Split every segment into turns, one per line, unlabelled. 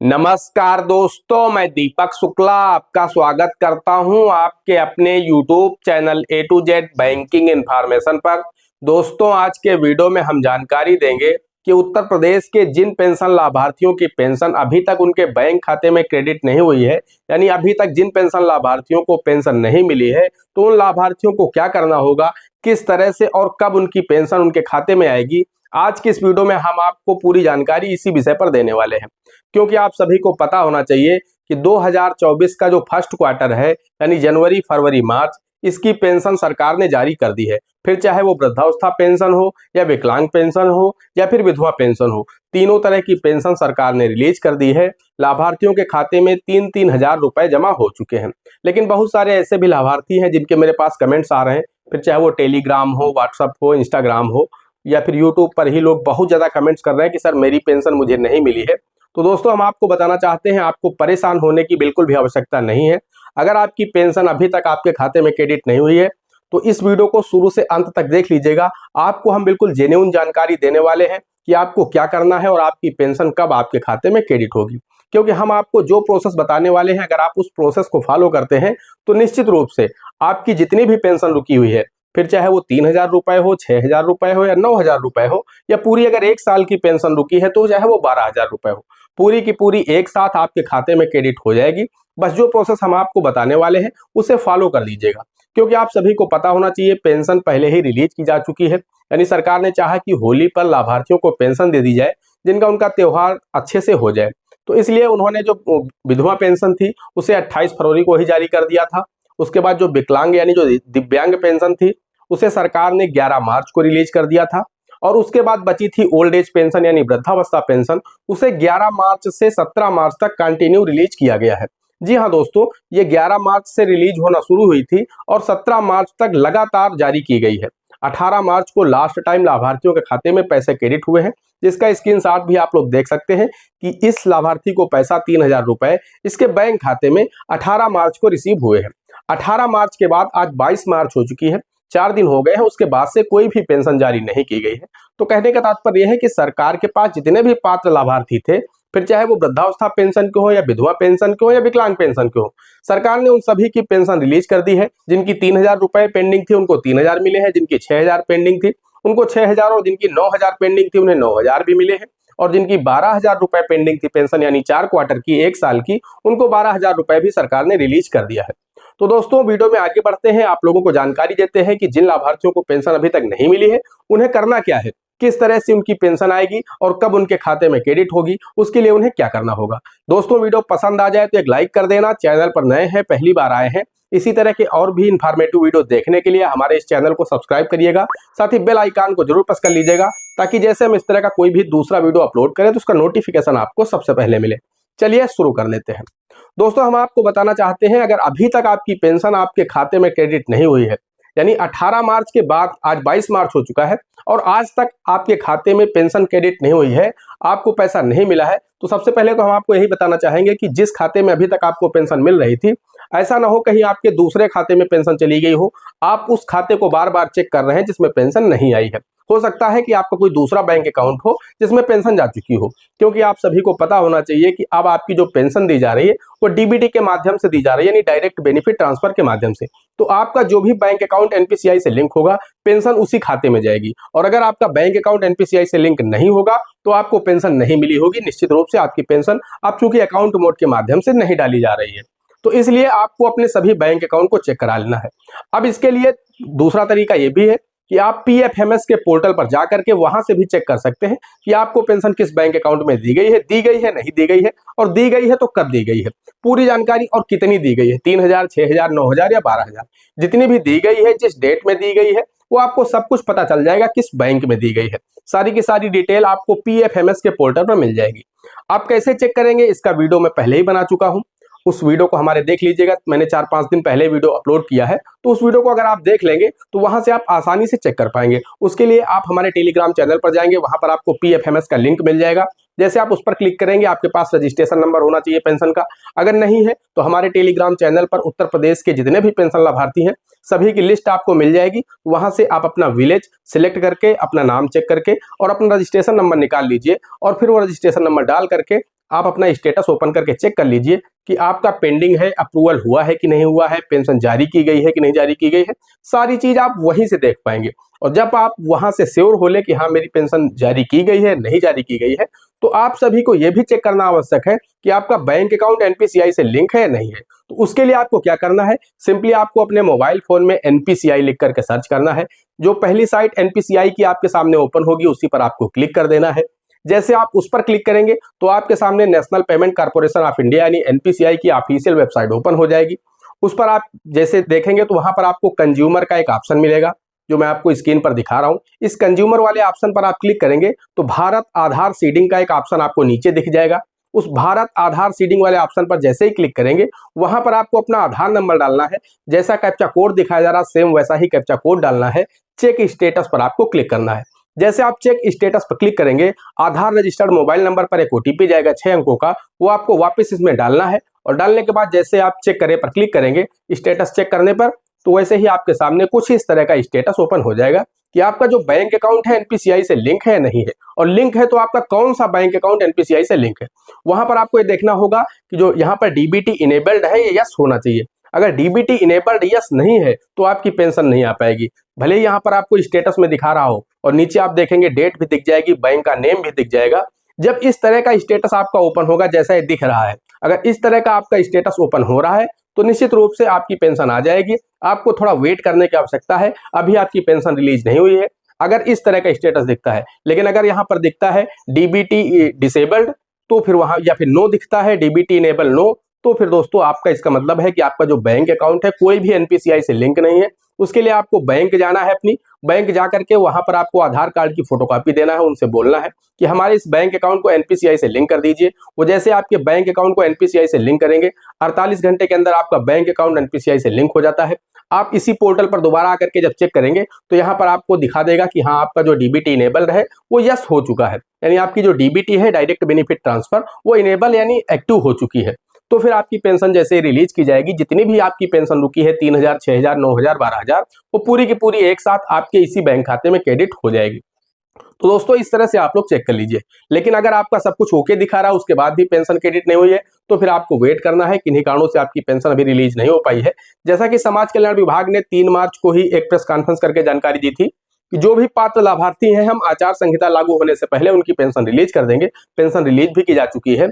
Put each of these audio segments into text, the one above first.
नमस्कार दोस्तों, मैं दीपक शुक्ला आपका स्वागत करता हूं आपके अपने YouTube channel A to Z banking information पर। दोस्तों, आज के वीडियो में हम जानकारी देंगे कि उत्तर प्रदेश के जिन पेंशन लाभार्थियों की पेंशन अभी तक उनके बैंक खाते में क्रेडिट नहीं हुई है, यानी अभी तक जिन पेंशन लाभार्थियों को पेंशन नहीं मिली है, तो उन लाभार्थियों को क्या करना होगा, किस तरह से और कब उनकी पेंशन उनके खाते में आएगी। आज की इस वीडियो में हम आपको पूरी जानकारी इसी विषय पर देने वाले हैं, क्योंकि आप सभी को पता होना चाहिए कि 2024 का जो फर्स्ट क्वार्टर है, यानी जनवरी, फरवरी, मार्च, इसकी पेंशन सरकार ने जारी कर दी है। फिर चाहे वो वृद्धावस्था पेंशन हो या विकलांग पेंशन हो या फिर विधवा पेंशन हो, तीनों तरह की पेंशन सरकार ने रिलीज कर दी है। लाभार्थियों के खाते में 3-3 हजार रुपए जमा हो चुके हैं। लेकिन बहुत सारे ऐसे भी लाभार्थी हैं जिनके मेरे पास कमेंट्स आ रहे हैं, फिर चाहे वो टेलीग्राम हो, व्हाट्सअप हो, इंस्टाग्राम हो या फिर यूट्यूब पर ही लोग बहुत ज्यादा कमेंट्स कर रहे हैं कि सर मेरी पेंशन मुझे नहीं मिली है। तो दोस्तों, हम आपको बताना चाहते हैं, आपको परेशान होने की बिल्कुल भी आवश्यकता नहीं है। अगर आपकी पेंशन अभी तक आपके खाते में क्रेडिट नहीं हुई है तो इस वीडियो को शुरू से अंत तक देख लीजिएगा। आपको हम बिल्कुल जेन्युइन जानकारी देने वाले हैं कि आपको क्या करना है और आपकी पेंशन कब आपके खाते में क्रेडिट होगी। क्योंकि हम आपको जो प्रोसेस बताने वाले हैं, अगर आप उस प्रोसेस को फॉलो करते हैं तो निश्चित रूप से आपकी जितनी भी पेंशन रुकी हुई है, फिर चाहे वो 3,000 रुपए हो, 6,000 रुपए हो या 9,000 रुपए हो, या पूरी अगर 1 साल की पेंशन रुकी है तो चाहे वो 12,000 रुपए हो, पूरी की पूरी एक साथ आपके खाते में क्रेडिट हो जाएगी। बस जो प्रोसेस हम आपको बताने वाले हैं उसे फॉलो कर लीजिएगा। क्योंकि आप सभी को पता होना चाहिए, पेंशन पहले ही रिलीज की जा चुकी है, यानी सरकार ने चाहा कि होली पर लाभार्थियों को पेंशन दे दी जाए जिनका उनका त्योहार अच्छे से हो जाए। तो इसलिए उन्होंने जो विधवा पेंशन थी उसे 28 फरवरी को ही जारी कर दिया था। उसके बाद जो विकलांग यानी जो दिव्यांग पेंशन थी उसे सरकार ने 11 मार्च को रिलीज कर दिया था। और उसके बाद बची थी ओल्ड एज पेंशन यानी वृद्धावस्था पेंशन, उसे 11 मार्च से 17 मार्च तक कंटिन्यू रिलीज किया गया है। जी हाँ दोस्तों, ये 11 मार्च से रिलीज होना शुरू हुई थी और 17 मार्च तक लगातार जारी की गई है। 18 मार्च को लास्ट टाइम लाभार्थियों के खाते में पैसे क्रेडिट हुए हैं, जिसका स्क्रीनशॉट भी आप लोग देख सकते हैं कि इस लाभार्थी को पैसा 3,000 रुपए इसके बैंक खाते में 18 मार्च को रिसीव हुए हैं। 18 मार्च के बाद आज 22 मार्च हो चुकी है, 4 दिन हो गए हैं, उसके बाद से कोई भी पेंशन जारी नहीं की गई है। तो कहने का तात्पर्य यह है कि सरकार के पास जितने भी पात्र लाभार्थी थे, फिर चाहे वो वृद्धावस्था पेंशन के हो या विधवा पेंशन के हो या विकलांग पेंशन के हो, सरकार ने उन सभी की पेंशन रिलीज कर दी है। जिनकी 3,000 रुपए पेंडिंग थी उनको 3,000 मिले हैं, जिनकी 6,000 पेंडिंग थी उनको 6,000, और जिनकी 9,000 पेंडिंग थी उन्हें 9,000 भी मिले हैं। और जिनकी 12,000 रुपए पेंडिंग थी पेंशन यानी 4 क्वार्टर की, 1 साल की, उनको 12,000 रुपए भी सरकार ने रिलीज कर दिया है। तो दोस्तों, वीडियो में आगे बढ़ते हैं, आप लोगों को जानकारी देते हैं कि जिन लाभार्थियों को पेंशन अभी तक नहीं मिली है उन्हें करना क्या है, किस तरह से उनकी पेंशन आएगी और कब उनके खाते में क्रेडिट होगी, उसके लिए उन्हें क्या करना होगा। दोस्तों, वीडियो पसंद आ जाए तो एक लाइक कर देना। चैनल पर नए हैं, पहली बार आए हैं, इसी तरह के और भी इंफॉर्मेटिव वीडियो देखने के लिए हमारे इस चैनल को सब्सक्राइब करिएगा। साथ ही बेल आइकन को जरूर प्रेस कर लीजिएगा, ताकि जैसे हम इस तरह का कोई भी दूसरा वीडियो अपलोड करें तो उसका नोटिफिकेशन आपको सबसे पहले मिले। चलिए शुरू कर लेते हैं। दोस्तों, हम आपको बताना चाहते हैं, अगर अभी तक आपकी पेंशन आपके खाते में क्रेडिट नहीं हुई है, यानी 18 मार्च के बाद आज 22 मार्च हो चुका है और आज तक आपके खाते में पेंशन क्रेडिट नहीं हुई है, आपको पैसा नहीं मिला है, तो सबसे पहले तो हम आपको यही बताना चाहेंगे कि जिस खाते में अभी तक आपको पेंशन मिल रही थी, ऐसा ना हो कहीं आपके दूसरे खाते में पेंशन चली गई हो। आप उस खाते को बार बार चेक कर रहे हैं जिसमें पेंशन नहीं आई है। हो सकता है कि आपका कोई दूसरा बैंक अकाउंट हो जिसमें पेंशन जा चुकी हो, क्योंकि आप सभी को पता होना चाहिए कि अब आपकी जो पेंशन दी जा रही है वो डीबीटी के माध्यम से दी जा रही है, यानी डायरेक्ट बेनिफिट ट्रांसफर के माध्यम से। तो आपका जो भी बैंक अकाउंट एनपीसीआई से लिंक होगा, पेंशन उसी खाते में जाएगी। और अगर आपका बैंक अकाउंट एनपीसीआई से लिंक नहीं होगा तो आपको पेंशन नहीं मिली होगी। निश्चित रूप से आपकी पेंशन अब चूंकि अकाउंट मोड के माध्यम से नहीं डाली जा रही है, तो इसलिए आपको अपने सभी बैंक अकाउंट को चेक करा लेना है। अब इसके लिए दूसरा तरीका यह भी है कि आप पीएफएमएस के पोर्टल पर जाकर के वहां से भी चेक कर सकते हैं कि आपको पेंशन किस बैंक अकाउंट में दी गई है, नहीं दी गई है, और दी गई है तो कब दी गई है, पूरी जानकारी और कितनी दी गई है, 3,000, 6,000, 9,000 या 12,000, जितनी भी दी गई है, जिस डेट में दी गई है, वो आपको सब कुछ पता चल जाएगा किस बैंक में दी गई है। सारी की सारी डिटेल आपको पीएफएमएस के पोर्टल पर मिल जाएगी। आप कैसे चेक करेंगे, इसका वीडियो मैं पहले ही बना चुका हूं, उस वीडियो को हमारे देख लीजिएगा। मैंने 4-5 दिन पहले वीडियो अपलोड किया है, तो उस वीडियो को अगर आप देख लेंगे तो वहां से आप आसानी से चेक कर पाएंगे। उसके लिए आप हमारे टेलीग्राम चैनल पर जाएंगे, वहां पर आपको पीएफएमएस का लिंक मिल जाएगा। जैसे आप उस पर क्लिक करेंगे, आपके पास रजिस्ट्रेशन नंबर होना चाहिए पेंशन का। अगर नहीं है तो हमारे टेलीग्राम चैनल पर उत्तर प्रदेश के जितने भी पेंशन लाभार्थी हैं सभी की लिस्ट आपको मिल जाएगी। वहां से आप अपना विलेज सिलेक्ट करके अपना नाम चेक करके और अपना रजिस्ट्रेशन नंबर निकाल लीजिए और फिर वो रजिस्ट्रेशन नंबर डाल करके आप अपना स्टेटस ओपन करके चेक कर लीजिए कि आपका पेंडिंग है, अप्रूवल हुआ है कि नहीं हुआ है, पेंशन जारी की गई है कि नहीं जारी की गई है। सारी चीज आप वहीं से देख पाएंगे। और जब आप वहां से श्योर हो ले कि हाँ मेरी पेंशन जारी की गई है, नहीं जारी की गई है, तो आप सभी को यह भी चेक करना आवश्यक है कि आपका बैंक अकाउंट एनपीसीआई से लिंक है या नहीं है। तो उसके लिए आपको क्या करना है, सिंपली आपको अपने मोबाइल फोन में एनपीसीआई लिख करके सर्च करना है। जो पहली साइट एनपीसीआई की आपके सामने ओपन होगी उसी पर आपको क्लिक कर देना है। जैसे आप उस पर क्लिक करेंगे तो आपके सामने national payment corporation of India यानी एनपीसीआई की ऑफिशियल वेबसाइट ओपन हो जाएगी। उस पर आप जैसे देखेंगे तो वहां पर आपको कंज्यूमर का एक ऑप्शन मिलेगा, जो मैं आपको स्क्रीन पर दिखा रहा हूं। इस कंज्यूमर वाले ऑप्शन पर आप क्लिक करेंगे तो भारत आधार सीडिंग का एक ऑप्शन आपको नीचे दिख जाएगा। उस भारत आधार सीडिंग वाले ऑप्शन पर जैसे ही क्लिक करेंगे वहां पर आपको अपना आधार नंबर डालना है। जैसा कैप्चा कोड दिखाया जा रहा सेम वैसा ही कैप्चा कोड डालना है। चेक स्टेटस पर आपको क्लिक करना है। जैसे आप चेक स्टेटस पर क्लिक करेंगे आधार रजिस्टर्ड मोबाइल नंबर पर एक ओटीपी जाएगा 6 अंकों का, वो आपको वापस इसमें डालना है। और डालने के बाद जैसे आप चेक करें पर क्लिक करेंगे स्टेटस चेक करने पर, तो वैसे ही आपके सामने कुछ इस तरह का स्टेटस ओपन हो जाएगा कि आपका जो बैंक अकाउंट है एनपीसीआई से लिंक है नहीं है। और लिंक है तो आपका कौन सा बैंक अकाउंट एनपीसीआई से लिंक है। वहां पर आपको ये देखना होगा कि जो यहाँ पर डीबीटी इनेबल्ड है ये यस होना चाहिए। अगर डीबीटी इनेबल्ड यस नहीं है तो आपकी पेंशन नहीं आ पाएगी। भले ही यहाँ पर आपको स्टेटस में दिखा रहा हो और नीचे आप देखेंगे डेट भी दिख जाएगी, बैंक का नेम भी दिख जाएगा। जब इस तरह का स्टेटस आपका ओपन होगा जैसा ये दिख रहा है, अगर इस तरह का आपका स्टेटस ओपन हो रहा है तो निश्चित रूप से आपकी पेंशन आ जाएगी। आपको थोड़ा वेट करने की आवश्यकता है, अभी आपकी पेंशन रिलीज नहीं हुई है अगर इस तरह का स्टेटस दिखता है। लेकिन अगर यहाँ पर दिखता है डीबीटी डिसेबल्ड तो फिर वहां, या फिर नो दिखता है डीबीटी इनेबल नो, तो फिर दोस्तों आपका इसका मतलब है कि आपका जो बैंक अकाउंट है कोई भी एनपीसीआई से लिंक नहीं है। उसके लिए आपको बैंक जाना है, अपनी बैंक जा करके वहां पर आपको आधार कार्ड की फोटोकॉपी देना है, उनसे बोलना है कि हमारे इस बैंक अकाउंट को एनपीसीआई से लिंक कर दीजिए। वो जैसे आपके बैंक अकाउंट को एनपीसीआई से लिंक करेंगे 48 घंटे के अंदर आपका बैंक अकाउंट एनपीसीआई से लिंक हो जाता है। आप इसी पोर्टल पर दोबारा आकर के जब चेक करेंगे तो यहाँ पर आपको दिखा देगा कि हाँ आपका जो डीबीटी इनेबल है वो यस हो चुका है, यानी आपकी जो डीबीटी है डायरेक्ट बेनिफिट ट्रांसफर वो इनेबल यानी एक्टिव हो चुकी है। तो फिर आपकी पेंशन जैसे रिलीज की जाएगी, जितनी भी आपकी पेंशन रुकी है 3000, 6000, 9000, 12000, वो पूरी की पूरी एक साथ आपके इसी बैंक खाते में क्रेडिट हो जाएगी। तो दोस्तों इस तरह से आप लोग चेक कर लीजिए। लेकिन अगर आपका सब कुछ ओके दिखा रहा है उसके बाद भी पेंशन क्रेडिट नहीं हुई है तो फिर आपको वेट करना है, किन्हीं कारणों से आपकी पेंशन अभी रिलीज नहीं हो पाई है। जैसा कि समाज कल्याण विभाग ने 3 मार्च को ही एक प्रेस कॉन्फ्रेंस करके जानकारी दी थी कि जो भी पात्र लाभार्थी हैं हम आचार संहिता लागू होने से पहले उनकी पेंशन रिलीज कर देंगे। पेंशन रिलीज भी की जा चुकी है।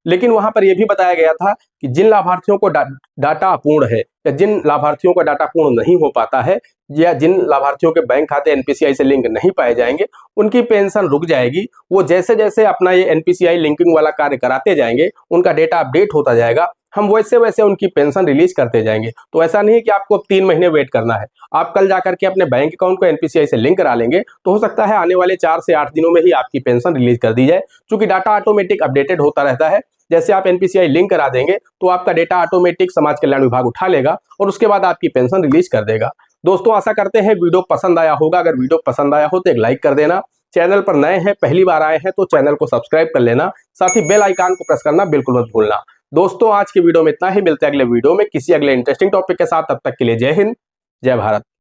लेकिन वहां पर यह भी बताया गया था कि जिन लाभार्थियों को डाटा अपूर्ण है या जिन लाभार्थियों का डाटा पूर्ण नहीं हो पाता है या जिन लाभार्थियों के बैंक खाते एनपीसीआई से लिंक नहीं पाए जाएंगे उनकी पेंशन रुक जाएगी। वो जैसे जैसे अपना ये एनपीसीआई लिंकिंग वाला कार्य कराते जाएंगे, उनका डेटा अपडेट होता जाएगा, हम वैसे वैसे उनकी पेंशन रिलीज करते जाएंगे। तो ऐसा नहीं है कि आपको 3 महीने वेट करना है। आप कल जाकर के अपने बैंक अकाउंट को एनपीसीआई से लिंक करा लेंगे तो हो सकता है आने वाले 4 से 8 दिनों में ही आपकी पेंशन रिलीज कर दी जाए, क्योंकि डाटा ऑटोमेटिक अपडेटेड होता रहता है। जैसे आप एनपीसीआई लिंक करा देंगे तो आपका डेटा ऑटोमेटिक समाज कल्याण विभाग उठा लेगा और उसके बाद आपकी पेंशन रिलीज कर देगा। दोस्तों आशा करते हैं वीडियो पसंद आया होगा। अगर वीडियो पसंद आया हो तो एक लाइक कर देना। चैनल पर नए हैं, पहली बार आए हैं तो चैनल को सब्सक्राइब कर लेना। साथ ही बेल आइकन को प्रेस करना बिल्कुल मत भूलना। दोस्तों आज की वीडियो में इतना ही, मिलते हैं अगले वीडियो में किसी अगले इंटरेस्टिंग टॉपिक के साथ। तब तक के लिए जय हिंद, जय भारत।